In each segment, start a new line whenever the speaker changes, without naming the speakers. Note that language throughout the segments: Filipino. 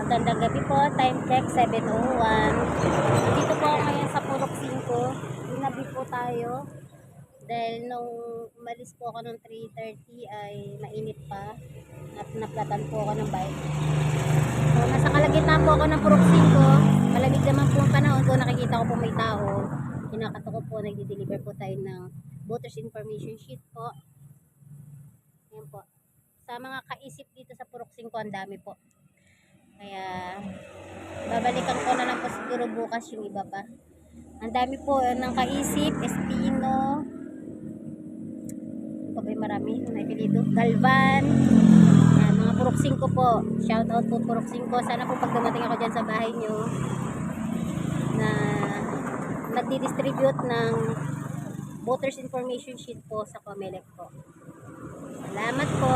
Magandang gabi po, time check 7:01. Dito po ako ngayon sa Purok 5. Ginabi po tayo dahil nung umalis po ako ng 3:30 ay mainit pa at naplatan po ako ng bike. So nasa kalagitnaan po ako ng Purok 5. Malamig naman po ang panahon ko, nakikita ko po may tao. Kinakato ko po, nagdi-deliver po tayo ng voters information sheet po. Yan po. Sa mga kaisip dito sa Purok 5, ang dami po. Kaya babalikan ko na lang po siguro bukas yung iba pa. Ang dami po ng kaisip, Espino, marami na apelyido, Galvan. Yan, mga Purok 5 po. Shout out po Purok 5. Sana po pag dumating ako dyan sa bahay nyo na nagdi-distribute ng voters information sheet po sa Comelec po. Salamat po.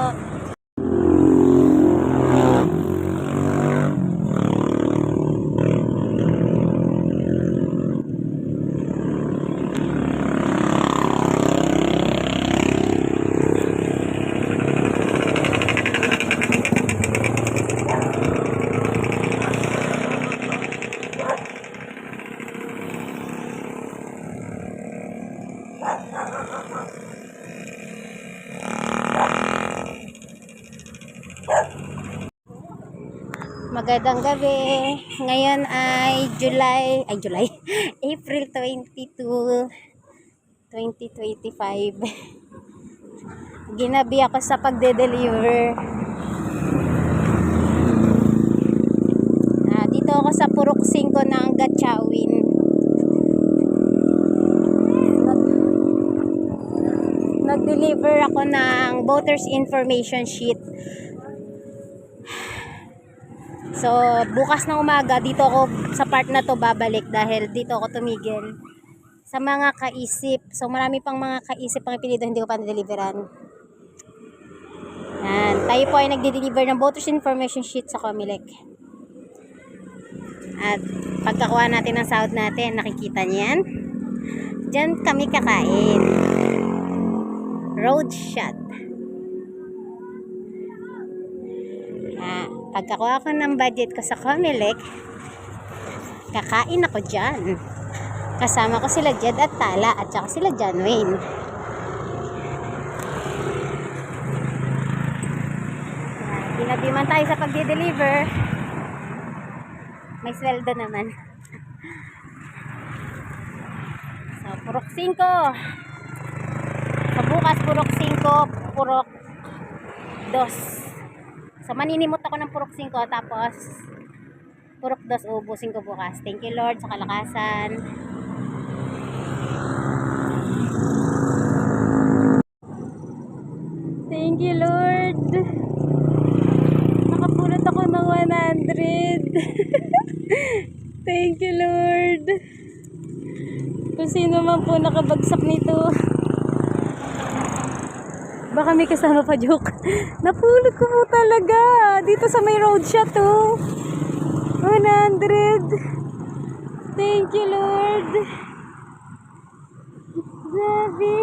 Magandang gabi. Ngayon ay April 22, 2025. Ginabi ako sa pagde-deliver. Dito ako sa Purok 5 ng Gatchawin. Nag-deliver ako ng voters information sheet. So, bukas ng umaga, dito ako sa part na to babalik dahil dito ako tumigil sa mga kaisip. So, marami pang mga kaisip pang ipilido, hindi ko pa na-deliveran. Yan. Tayo po ay nagde-deliver ng voters information sheet sa Comelec. At pagkakuha natin ng sahod natin, nakikita niyan. Diyan kami kakain. Road shot. Pagkakuha ko ng budget ko sa Comelec, kakain ako dyan. Kasama ko sila Jed at Tala at saka sila John Wayne. Pinabiman tayo sa pagde-deliver. May sweldo naman. So, Purok 5. Sa bukas, Purok 5, Purok 2. So, maninimot ako ng Purok 5, tapos Purok 2, ubusin ko bukas. Thank you Lord sa kalakasan. Thank you Lord. Nakapulot ako ng 100. Thank you Lord. Kung sino man po nakabagsak nito, baka may kasama pa joke. Napulot ko po talaga. Dito sa may road shot to. 100. Thank you Lord. Grabe.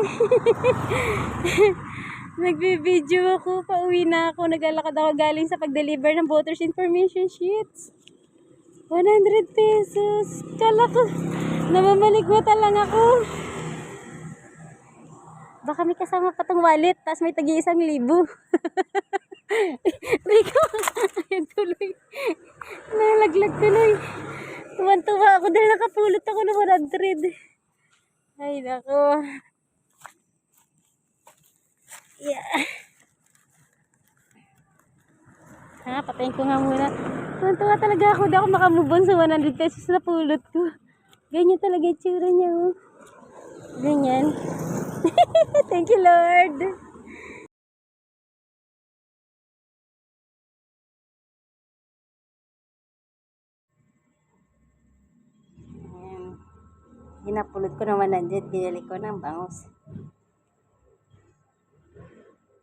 Nagbe-video ako. Pauwi na ako. Naglalakad ako galing sa pag-deliver ng voters information sheets. 100 pesos. Kala ko, namamaligwata lang ako. Baka may kasama pa tong wallet, tapos may tagi-1,000. Biko, ayun tuloy. Nalaglag tuloy. Tuwan-tuwa ako dahil nakapulot ako ng 100. Ay, nako. Yeah. Patayin ko nga muna. Tuwan-tuwa talaga ako. Di ako makamove on sa 100 pesos na pulot ko. Ganyan talaga yung tsura niya. Oh. Ganyan. Thank you Lord. Ayan. Ginapulot ko ng 100, binili ko ng bangus.